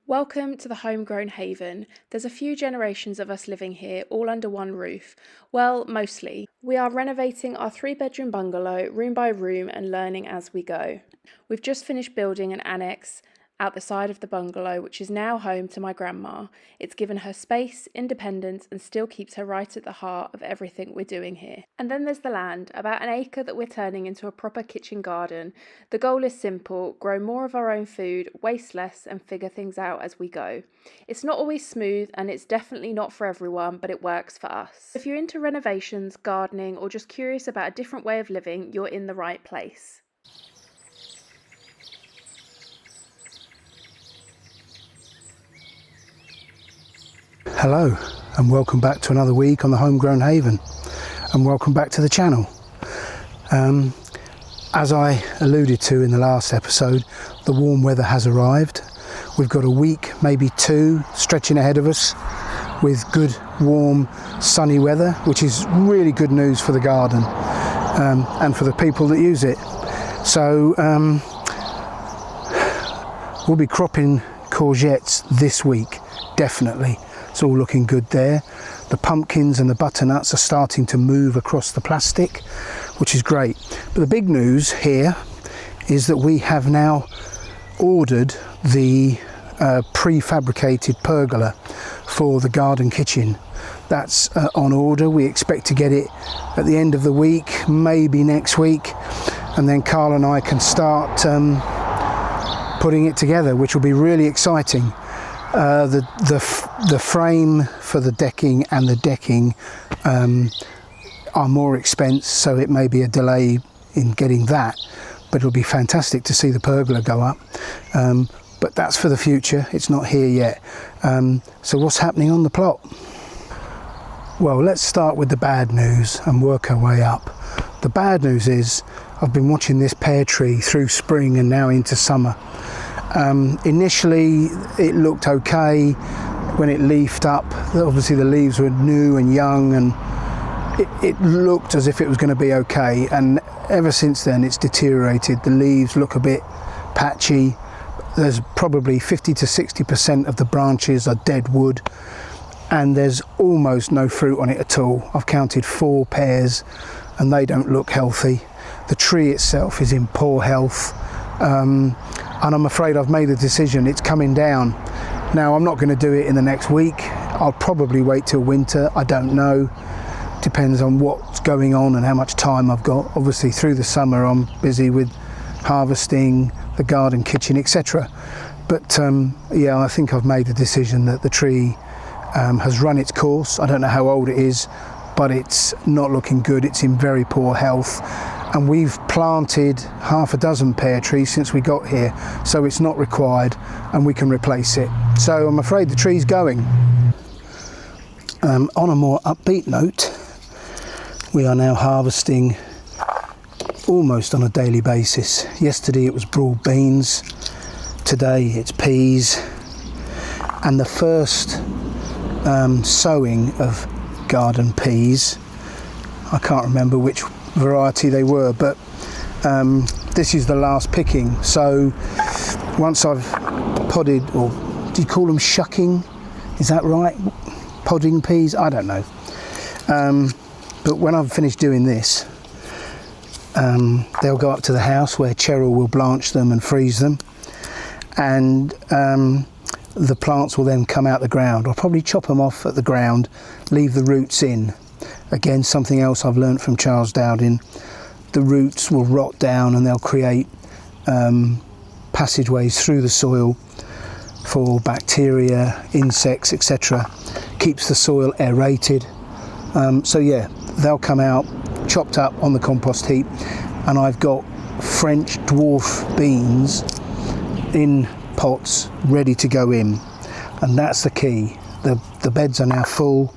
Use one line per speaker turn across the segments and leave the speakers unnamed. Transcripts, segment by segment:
Welcome to the Homegrown Haven. There's a few generations of us living here, all under one roof. Well, mostly. We are renovating our 3-bedroom bungalow, room by room, and learning as we go. We've just finished building an annex out the side of the bungalow, which is now home to my grandma. It's given her space, independence, and still keeps her right at the heart of everything we're doing here. And then there's the land, about an acre that we're turning into a proper kitchen garden. The goal is simple: grow more of our own food, waste less, and figure things out as we go. It's not always smooth, and it's definitely not for everyone, but it works for us. If you're into renovations, gardening, or just curious about a different way of living, you're in the right place.
Hello and welcome back to another week on the Homegrown Haven, and welcome back to the channel. As I alluded to in the last episode, the warm weather has arrived. We've got a week, maybe two, stretching ahead of us with good, warm, sunny weather, which is really good news for the garden and for the people that use it. So we'll be cropping courgettes this week, definitely. It's all looking good there. The pumpkins and the butternuts are starting to move across the plastic, which is great. But the big news here is that we have now ordered the prefabricated pergola for the garden kitchen. That's on order. We expect to get it at the end of the week, maybe next week, and then Carl and I can start putting it together, which will be really exciting. The frame for the decking and the decking are more expensive, so it may be a delay in getting that, but it'll be fantastic to see the pergola go up. But that's for the future, it's not here yet. So what's happening on the plot? Well, let's start with the bad news and work our way up. The bad news is I've been watching this pear tree through spring and now into summer. Initially it looked okay when it leafed up. Obviously the leaves were new and young, and it looked as if it was going to be okay, and ever since then it's deteriorated. The leaves look a bit patchy. There's probably 50 to 60% of the branches are dead wood, and there's almost no fruit on it at all. I've counted 4 pears and they don't look healthy. The tree itself is in poor health. And I'm afraid I've made a decision. It's coming down. Now, I'm not going to do it in the next week. I'll probably wait till winter. I don't know. Depends on what's going on and how much time I've got. Obviously, through the summer, I'm busy with harvesting, the garden, kitchen, etc. But yeah, I think I've made the decision that the tree has run its course. I don't know how old it is, but it's not looking good. It's in very poor health. And we've planted half a dozen pear trees since we got here, so it's not required and we can replace it. So I'm afraid the tree's going. On a more upbeat note, we are now harvesting almost on a daily basis. Yesterday it was broad beans, today it's peas, and the first sowing of garden peas, I can't remember which variety they were, but this is the last picking. So once I've podded, or do you call them shucking? Is that right? Podding peas? I don't know. But when I've finished doing this, they'll go up to the house where Cheryl will blanch them and freeze them, and the plants will then come out the ground. I'll probably chop them off at the ground, leave the roots in. Again, something else I've learned from Charles Dowding: the roots will rot down and they'll create passageways through the soil for bacteria, insects, etc. Keeps the soil aerated. So yeah, they'll come out chopped up on the compost heap, and I've got French dwarf beans in pots ready to go in, and that's the key. The beds are now full,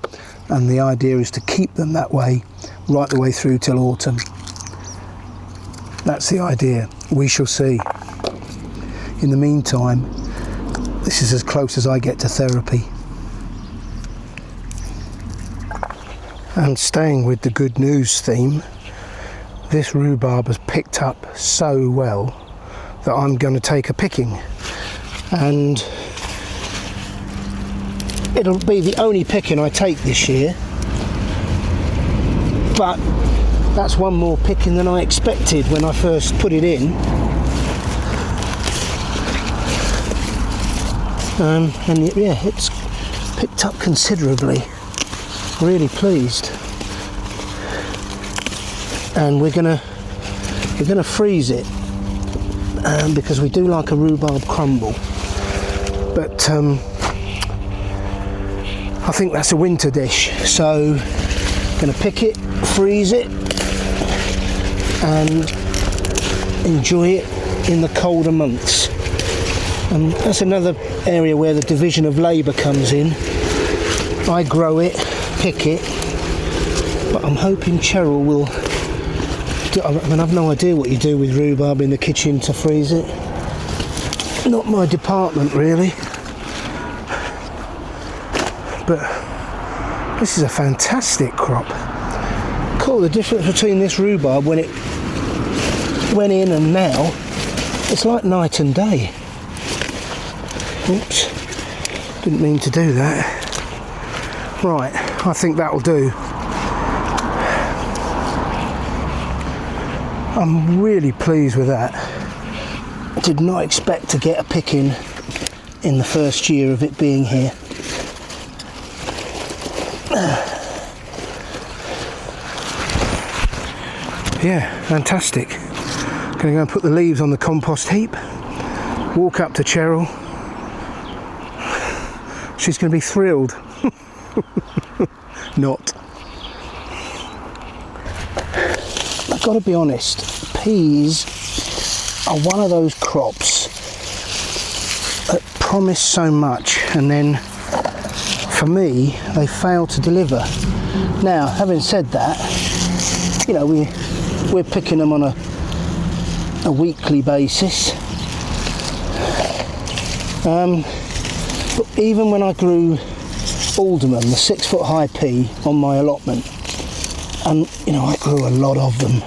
and the idea is to keep them that way right the way through till autumn. That's the idea. We shall see. In the meantime, this is as close as I get to therapy. And staying with the good news theme, this rhubarb has picked up so well that I'm going to take a picking. And it'll be the only picking I take this year, but that's one more picking than I expected when I first put it in. And yeah, it's picked up considerably. Really pleased. And we're gonna freeze it because we do like a rhubarb crumble. But I think that's a winter dish, so gonna pick it, freeze it, and enjoy it in the colder months. And that's another area where the division of labour comes in. I grow it, pick it, but I'm hoping Cheryl will do, I mean, I've no idea what you do with rhubarb in the kitchen to freeze it. Not my department really. But this is a fantastic crop. Cool, the difference between this rhubarb when it went in and now, it's like night and day. Oops, didn't mean to do that. Right, I think that'll do. I'm really pleased with that. I did not expect to get a picking in the first year of it being here. Yeah, fantastic. Gonna go and put the leaves on the compost heap, walk up to Cheryl. She's gonna be thrilled. Not. I've got to be honest, peas are one of those crops that promise so much and then for me they fail to deliver. Now, having said that, you know, we're picking them on a weekly basis. But even when I grew alderman, the 6 foot high pea on my allotment, and you know, I grew a lot of them,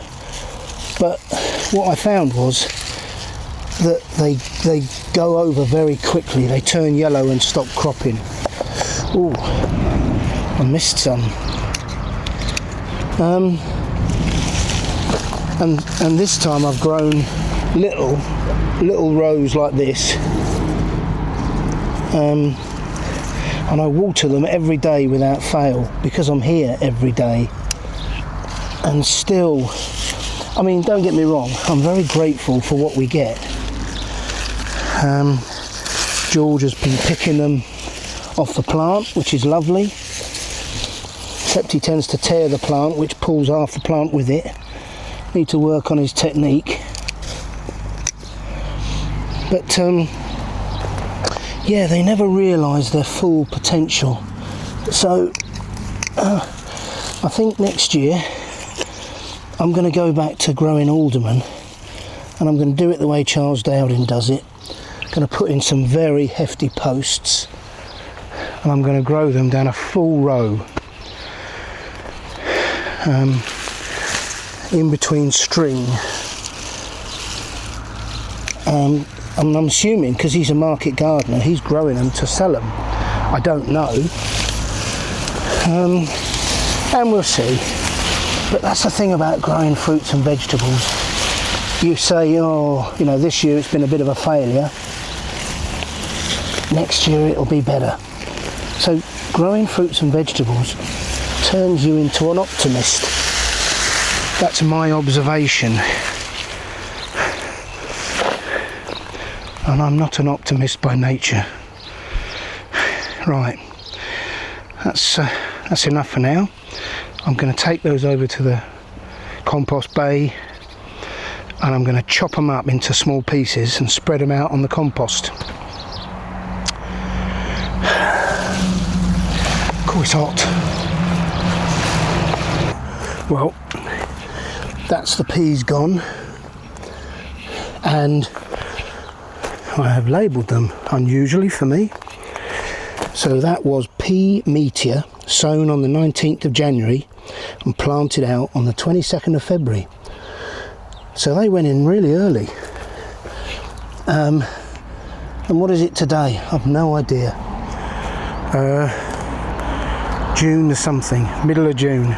but what I found was that they go over very quickly. They turn yellow and stop cropping. Ooh, I missed some. And this time I've grown little rows like this, and I water them every day without fail because I'm here every day. And still, I mean, don't get me wrong, I'm very grateful for what we get. George has been picking them off the plant, which is lovely, except he tends to tear the plant, which pulls half the plant with it. Need to work on his technique. But yeah, they never realise their full potential. So I think next year I'm going to go back to growing alderman, and I'm going to do it the way Charles Dowding does it. I'm going to put in some very hefty posts, and I'm going to grow them down a full row in between string. I'm assuming, because he's a market gardener, he's growing them to sell them. I don't know. And we'll see. But that's the thing about growing fruits and vegetables. You say, oh, you know, this year it's been a bit of a failure. Next year it'll be better. So growing fruits and vegetables turns you into an optimist. That's my observation. And I'm not an optimist by nature. Right, that's enough for now. I'm going to take those over to the compost bay, and I'm going to chop them up into small pieces and spread them out on the compost. Cool, it's hot. Well, that's the peas gone, and I have labelled them, unusually for me. So that was pea meteor, sown on the 19th of January and planted out on the 22nd of February. So they went in really early. And what is it today? I've no idea. June the something, middle of June.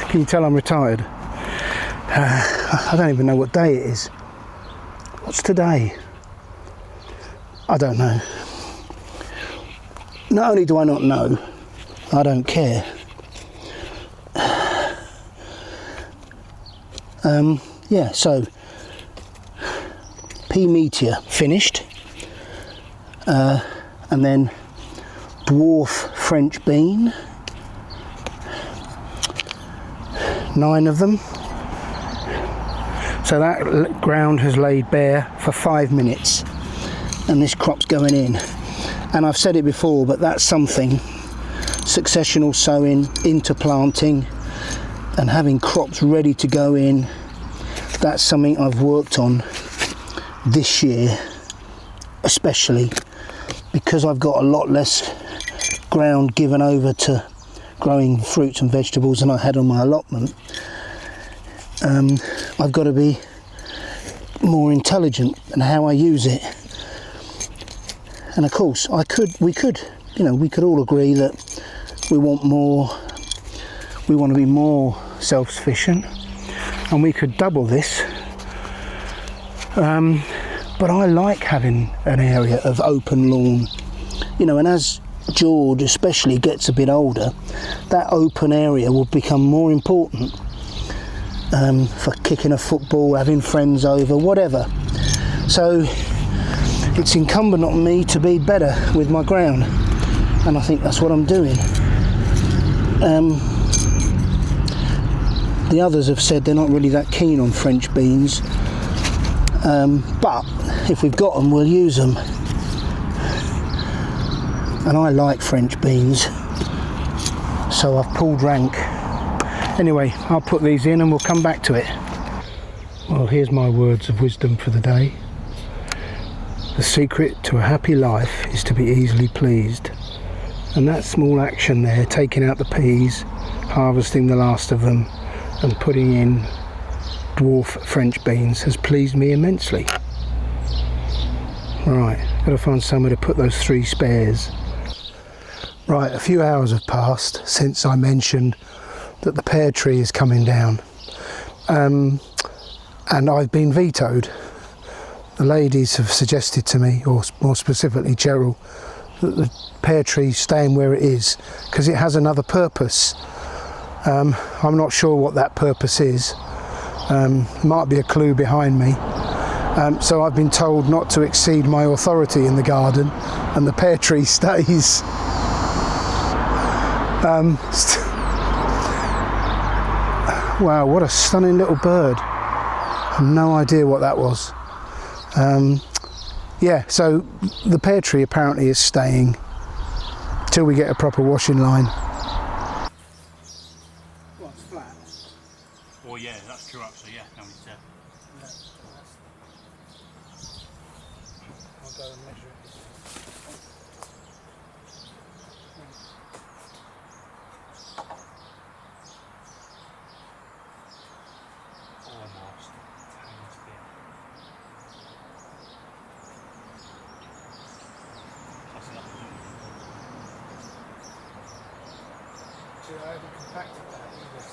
Can you tell I'm retired? I don't even know what day it is. What's today? I don't know. Not only do I not know, I don't care. Yeah, so pea meteor finished, and then dwarf French bean, 9 of them. So that ground has laid bare for 5 minutes, and this crop's going in. And I've said it before, but that's something, successional sowing, interplanting, and having crops ready to go in, that's something I've worked on this year, especially because I've got a lot less ground given over to growing fruits and vegetables than I had on my allotment. I've got to be more intelligent in how I use it. And of course, we could all agree that we want to be more self-sufficient, and we could double this. But I like having an area of open lawn, and as George especially gets a bit older, that open area will become more important for kicking a football, having friends over, whatever. So it's incumbent on me to be better with my ground, and I think that's what I'm doing. The others have said they're not really that keen on French beans, but if we've got them, we'll use them. And I like French beans, so I've pulled rank. Anyway, I'll put these in and we'll come back to it. Well, here's my words of wisdom for the day. The secret to a happy life is to be easily pleased. And that small action there, taking out the peas, harvesting the last of them, and putting in dwarf French beans, has pleased me immensely. Right, got to find somewhere to put those 3 spares. Right, a few hours have passed since I mentioned that the pear tree is coming down, and I've been vetoed. The ladies have suggested to me, or more specifically Cheryl, that the pear tree staying where it is because it has another purpose. I'm not sure what that purpose is. Might be a clue behind me. So I've been told not to exceed my authority in the garden, and the pear tree stays. Wow, what a stunning little bird. I have no idea what that was. Yeah, so the pear tree apparently is staying till we get a proper washing line. Well, it's flat.
Well, yeah, that's true actually, yeah. No, it's,
I'll go and measure it.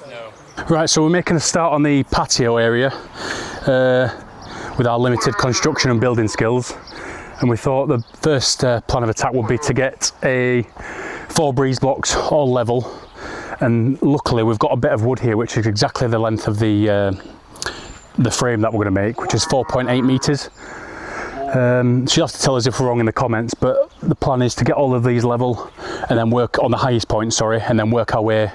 almost. No. Right, so we're making a start on the patio area with our limited construction and building skills, and we thought the first plan of attack would be to get 4 breeze blocks all level, and luckily we've got a bit of wood here which is exactly the length of the frame that we're going to make, which is 4.8 metres. She'll have to tell us if we're wrong in the comments, but the plan is to get all of these level and then work on the highest point, and then work our way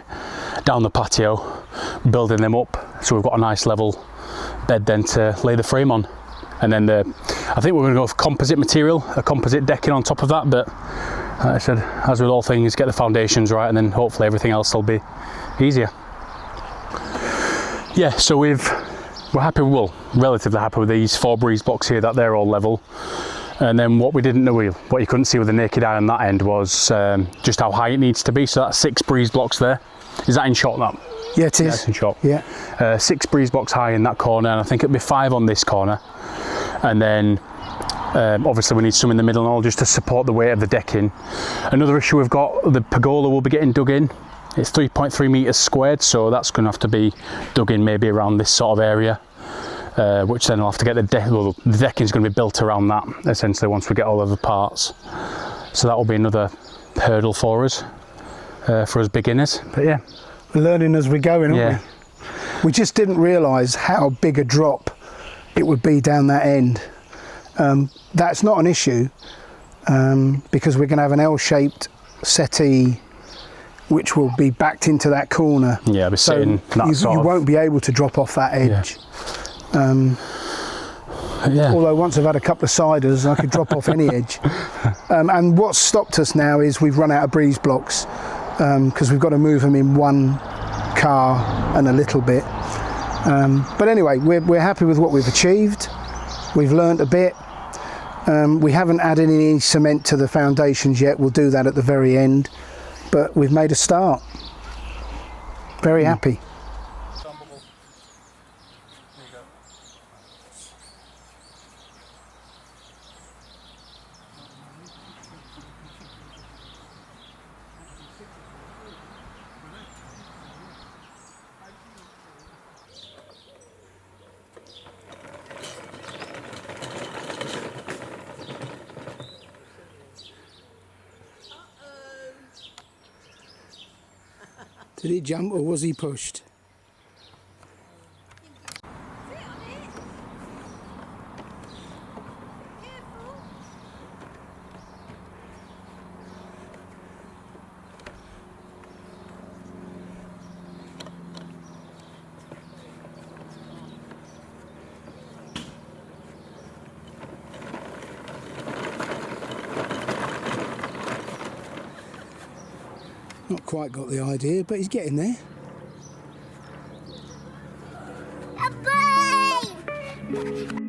down the patio, building them up so we've got a nice level bed then to lay the frame on. And then I think we're going to go for composite material, a composite decking on top of that, but like I said, as with all things, get the foundations right and then hopefully everything else will be easier. Yeah, so we're happy, well, relatively happy with these 4 breeze blocks here, that they're all level. And then what we didn't know, what you couldn't see with the naked eye on that end was just how high it needs to be. So that's 6 breeze blocks there. Is that in shot, that?
Yeah, it is.
Yeah, it's in shot.
Yeah.
6 breeze blocks high in that corner, and I think it'll be 5 on this corner. And then Obviously we need some in the middle and all just to support the weight of the decking. Another issue we've got, the pergola will be getting dug in. It's 3.3 metres squared, so that's going to have to be dug in maybe around this sort of area, which then we'll have to get the decking's going to be built around that essentially once we get all of the parts. So that will be another hurdle for us beginners. But yeah,
We're learning as we're going, aren't we? We just didn't realise how big a drop it would be down that end. That's not an issue because we're going to have an L-shaped settee which will be backed into that corner.
Yeah, be sitting
so you won't be able to drop off that edge. Although once I've had a couple of ciders, I could drop off any edge. And what's stopped us now is we've run out of breeze blocks because we've got to move them in one car and a little bit. But anyway, we're happy with what we've achieved. We've learnt a bit. We haven't added any cement to the foundations yet. We'll do that at the very end. But we've made a start. Very happy. Did he jump or was he pushed? Not quite got the idea, but he's getting there.
A bird!